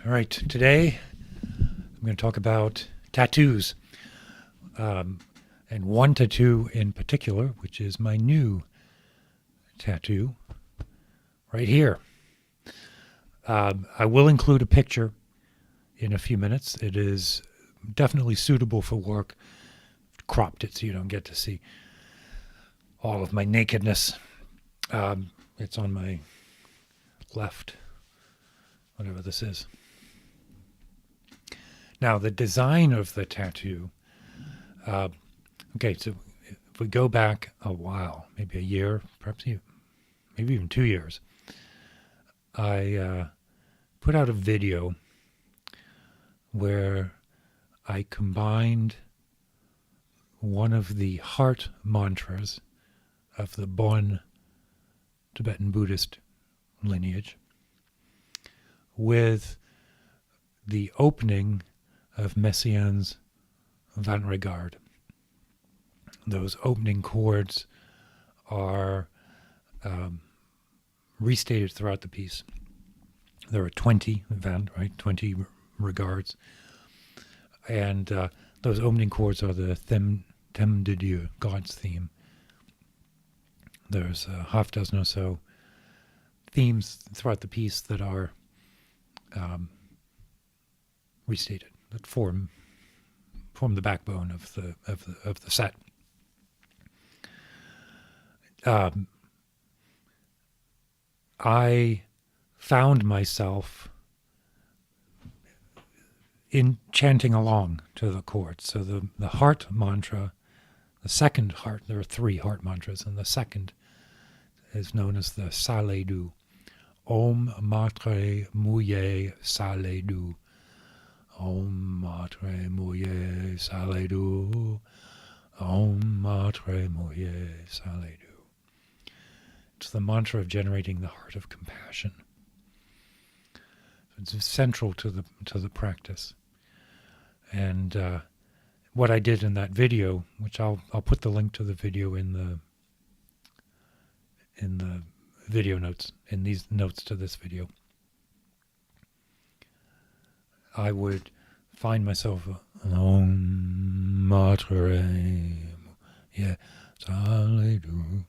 All right, today I'm going to talk about tattoos, and one tattoo in particular, which is my new tattoo right here. I will include a picture in a few minutes. It is definitely suitable for work. Cropped it so you don't get to see all of my nakedness. It's on my left, whatever this is. Now, the design of the tattoo, so if we go back a while, maybe a year, perhaps maybe even 2 years, I put out a video where I combined one of the heart mantras of the Bon Tibetan Buddhist lineage with the opening of Messiaen's Vingt. Those opening chords are restated throughout the piece. There are 20 Vingt, right? 20 regards. And those opening chords are the Theme de Dieu, God's theme. There's a half dozen or so themes throughout the piece that are restated, that form the backbone of the set. I found myself in chanting along to the chords. So the heart mantra, the second heart, there are 3 heart mantras, and the second is known as the Saledu. Om Matre Muye Saledu. Om Matre Muye Saledu. Om Matre Muye Saledu. It's the mantra of generating the heart of compassion. It's central to the practice. And what I did in that video, which I'll put the link to the video in the video notes, in these notes to this video, I would find myself Om Matre yeah Saledu,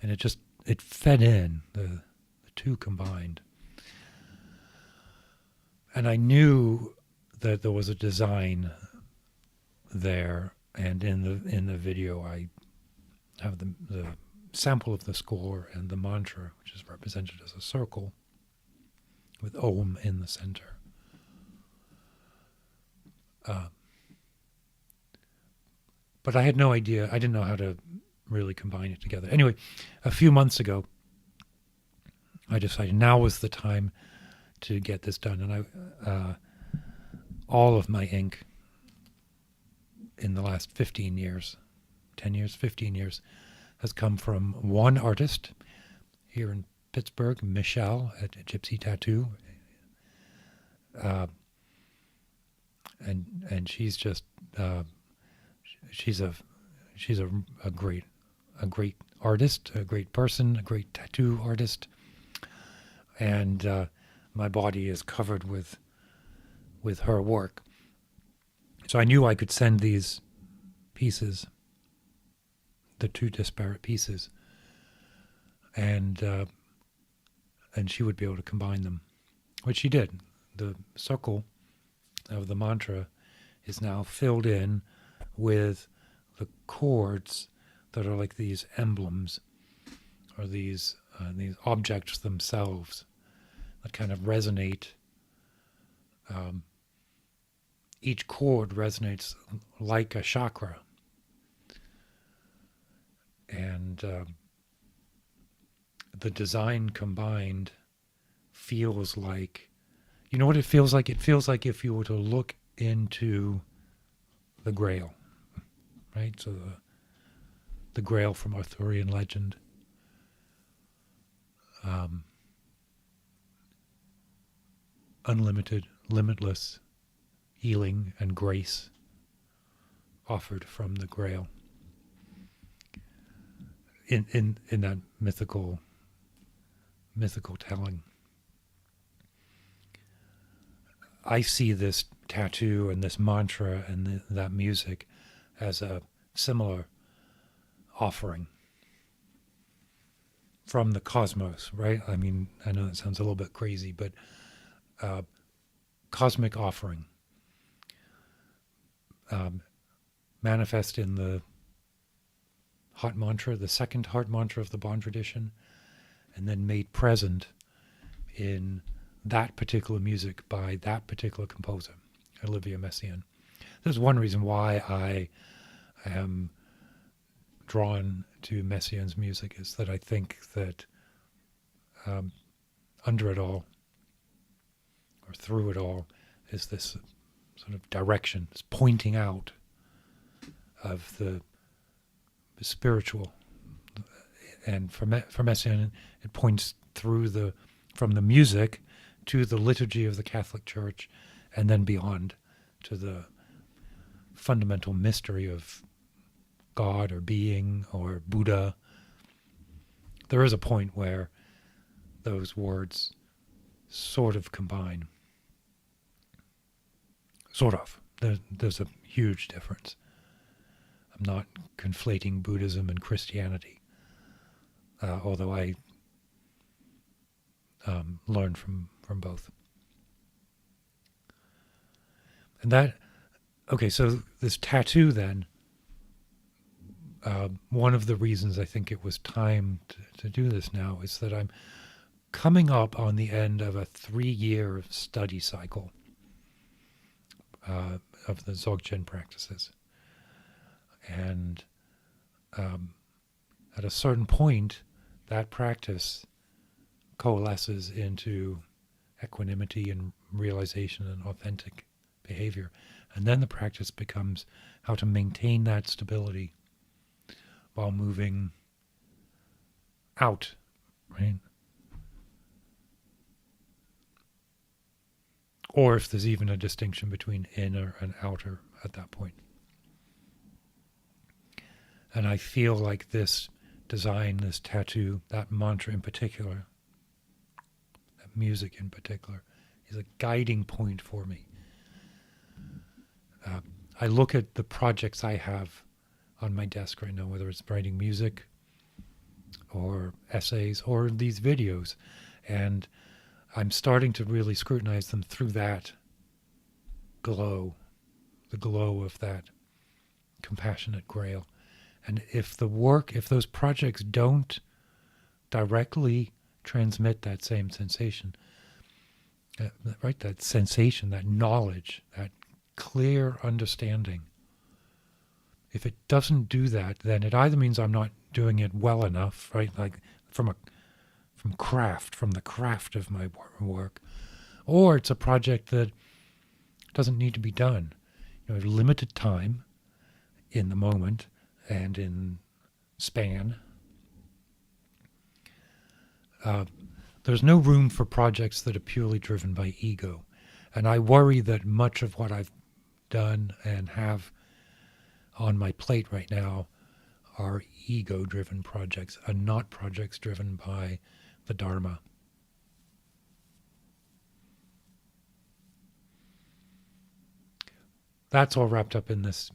and it fed in the two combined. And I knew that there was a design there, and in the video I have the sample of the score and the mantra, which is represented as a circle with Om in the center. But I had no idea. I didn't know how to really combine it together. Anyway, a few months ago, I decided now was the time to get this done. And all of my ink in the last 15 years, 10 years, 15 years, has come from one artist here in Pittsburgh, Michelle at Gypsy Tattoo. And she's just she's a great artist, a great person, a great tattoo artist, and my body is covered with her work. So I knew I could send these pieces, the 2 disparate pieces, and she would be able to combine them, which she did. The circle of the mantra is now filled in with the chords that are like these emblems, or these objects themselves that kind of resonate. Each chord resonates like a chakra, and the design combined feels like, you know what it feels like? It feels like if you were to look into the Grail, right? So the Grail from Arthurian legend. Unlimited, limitless healing and grace offered from the Grail in that mythical telling. I see this tattoo and this mantra and that music as a similar offering from the cosmos, right? I mean, I know that sounds a little bit crazy, but cosmic offering, manifest in the heart mantra, the second heart mantra of the Bon tradition, and then made present in that particular music by that particular composer, Olivier Messiaen. There's one reason why I am drawn to Messiaen's music, is that I think that under it all, or through it all, is this sort of direction, this pointing out of the spiritual. And for Messiaen, it points through from the music to the liturgy of the Catholic Church, and then beyond to the fundamental mystery of God or being or Buddha. There is a point where those words sort of combine. Sort of. There's a huge difference. I'm not conflating Buddhism and Christianity, although I learn from both. And that, okay, so this tattoo then, one of the reasons I think it was time to do this now is that I'm coming up on the end of a 3-year study cycle of the Dzogchen practices. And at a certain point, that practice coalesces into equanimity and realization and authentic behavior. And then the practice becomes how to maintain that stability while moving out, right? Or if there's even a distinction between inner and outer at that point. And I feel like this design, this tattoo, that mantra in particular, that music in particular, is a guiding point for me. I look at the projects I have on my desk right now, whether it's writing music or essays or these videos, and I'm starting to really scrutinize them through that glow, the glow of that compassionate grail. And if those projects don't directly transmit that same sensation, right, that sensation, that knowledge, that clear understanding, if it doesn't do that, then it either means I'm not doing it well enough, right, like from the craft of my work, or it's a project that doesn't need to be done. Limited time in the moment and in span. There's no room for projects that are purely driven by ego. And I worry that much of what I've done and have on my plate right now are ego-driven projects and not projects driven by the dharma. That's all wrapped up in this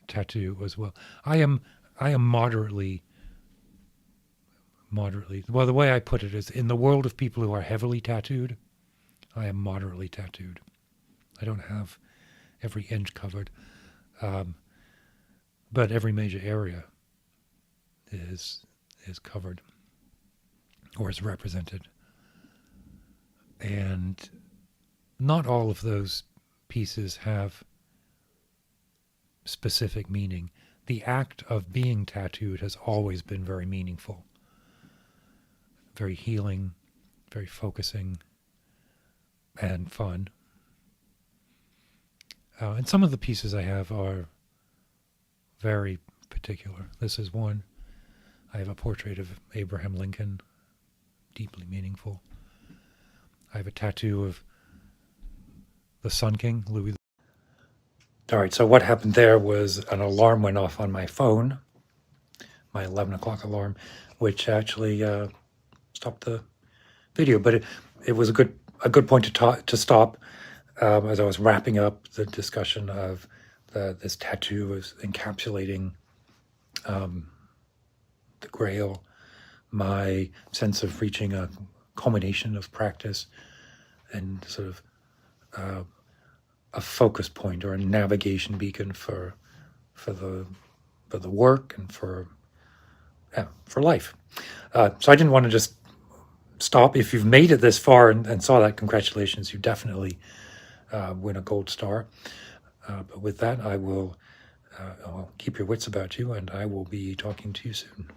tattoo as well. I am moderately, well, the way I put it is, in the world of people who are heavily tattooed, I am moderately tattooed. I don't have every inch covered, but every major area is covered or is represented. And not all of those pieces have specific meaning. The act of being tattooed has always been very meaningful, very healing, very focusing, and fun. And some of the pieces I have are very particular. This is one. I have a portrait of Abraham Lincoln, deeply meaningful. I have a tattoo of the Sun King, Louis. All right, so what happened there was an alarm went off on my phone, my 11 o'clock alarm, which actually stopped the video. But it was a good point to stop. as I was wrapping up the discussion of this tattoo was encapsulating the Grail, my sense of reaching a culmination of practice and sort of a focus point or a navigation beacon for the work and for life. So I didn't want to just stop. If you've made it this far and saw that, congratulations, you definitely win a gold star. But with that, I'll keep your wits about you, and I will be talking to you soon.